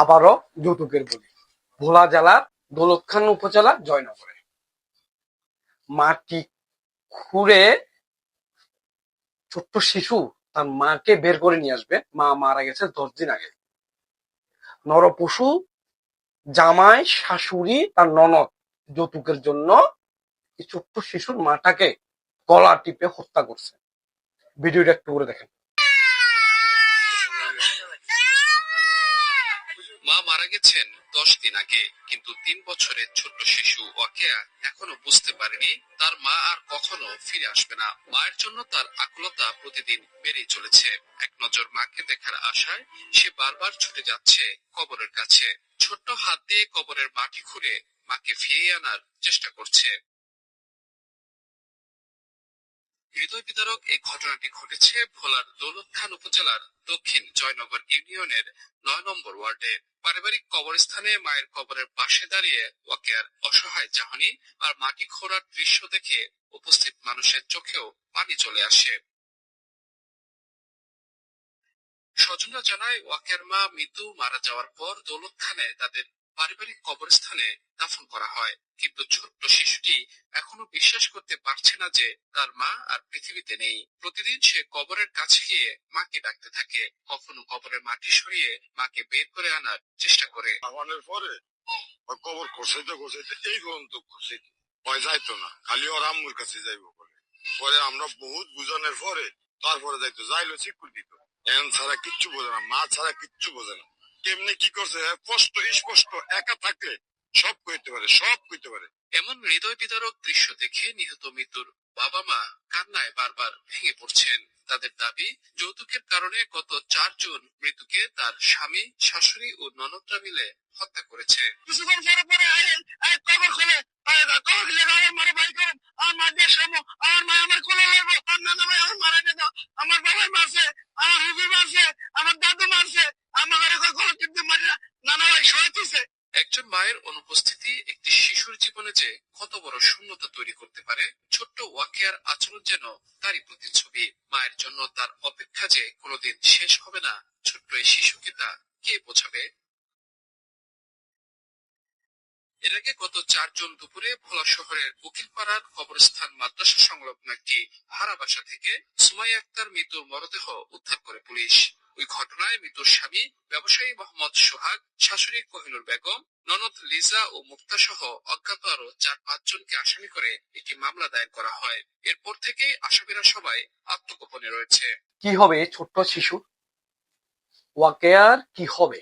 আবারও যৌতুকের বলি। ভোলা জেলার দৌলতখান উপজেলা জয়নগরে মাটি খুঁড়ে ছোট্ট শিশু তার মাকে বের করে নিয়ে আসবে। মা মারা গেছে 10 দিন আগে। নরপশু, জামাই, শাশুড়ি, তার ননদ যৌতুকের জন্য এই ছোট্ট শিশুর মাটাকে গলা টিপে হত্যা করছে। ভিডিওটা একটু করে দেখেন। মা মারা গেছেন 10 দিন আগে, কিন্তু 3 বছরের ছোট্ট শিশু ওয়াকেয়া এখনো বুঝতে পারেনি তার মা আর কখনো ফিরে আসবে না। মায়ের জন্য তার আকুলতা প্রতিদিন বেড়েই চলেছে। এক নজর মাকে দেখার আশায় সে বারবার ছুটে যাচ্ছে কবরের কাছে। ছোট্ট হাত দিয়ে কবরের মাটি খুঁড়ে মাকে ফিরিয়ে আনার চেষ্টা করছে। হৃদয় বিদারক এই ঘটনাটি ঘটেছে ভোলার দৌলতখান উপজেলার দক্ষিণ জয়নগর ইউনিয়নের 9 নম্বর ওয়ার্ডে। পারিবারিক কবরস্থানে মায়ের কবরের পাশে দাঁড়িয়ে ওয়াকেয়ার অসহায় চাহনি আর মাটি খোঁড়ার দৃশ্য দেখে উপস্থিত মানুষের চোখেও পানি চলে আসে। স্বজনরা জানায়, ওয়াকেয়ার মা মৃত্যু মারা যাওয়ার পর দৌলতখানে তাদের পারিবারিক কবরস্থানে দাফন করা হয়, কিন্তু ছোট্ট শিশুটি এখনো বিশ্বাস করতে পারছে না যে তার মা আর পৃথিবীতে নেই। প্রতিদিন সে কবরের কাছে গিয়ে মাকে ডাকতে থাকে, কখনো কবরের মাটি সরিয়ে মাকে বের করে আনার চেষ্টা করে। আমাদের পরে কবর খসাইতে খসাইতে এই পর্যন্ত খসাইতে ভয় যাইতো না, খালি ওর আম্মুর কাছে যাইবো বলে। পরে আমরা বহুত বুঝানোর পরে তারপরে যাইতো, যাইলো চিকুর দিত। এন ছাড়া কিচ্ছু বোঝে না, মা ছাড়া কিচ্ছু বোঝে না। কেমনি কি করছে স্পষ্ট স্পষ্ট, একা থাকলে সব কইতে পারে, সব কইতে পারে। এমন হৃদয় বিদারক দৃশ্য দেখে নিহত মৃত্যুর বাবা মা কান্নায় বারবার ভেঙে পড়ছেন। তাদের দাবি, যৌতুকের কারণে গত 4 জুন মৃত্যুকে তার স্বামী, শাশুড়ি ও ননদরা মিলে হত্যা করেছে। কিছুক্ষণ পরে পরে কবর খুলে কবর খুলে আমার মারে ভাই করেন, আমার মা দিয়ে সামো, আমার মা আমার কোলে লাগবো, আমার নানা ভাই আমার মারা গেল, আমার বাবাই মারছে, আমার হুজুর মারছে, আমার দাদু মারছে, আমার ঘরে কখনো কিন্তু মারি না, নানা ভাই সহায়তিছে। একজন মায়ের অনুপস্থিতি একটি শিশুর জীবনে যে কত বড় শূন্যতা তৈরি করতে পারে, ছোট্ট ওয়াকেয়ার আচরণ যেন তারই প্রতিচ্ছবি। মায়ের জন্য তার অপেক্ষা যে কোনোদিন শেষ হবে না, ছোট্ট এই শিশুকে তা কে বোঝাবে? এর আগে গত 4 জুন দুপুরে ভোলা শহরের উকিলপাড়ার কবরস্থান মাদ্রাসা সংলগ্ন একটি ভাড়া বাসা থেকে সুমাইয়া আক্তার মৃত্যুর মরদেহ উদ্ধার করে পুলিশ। ওই ঘটনায় মৃত্যুর স্বামী ব্যবসায়ী মোহাম্মদ সোহাগ, শাশুড়ি কোহিনুর বেগম, ননদ লিজা ও মুক্তা সহ অজ্ঞাত আরো 4-5 জনকে আসামি করে একটি মামলা দায়ের করা হয়। এরপর থেকেই আসামিরা সবাই আত্মগোপনে রয়েছে। কি হবে ছোট্ট শিশু? ওয়াকেয়ার কি হবে?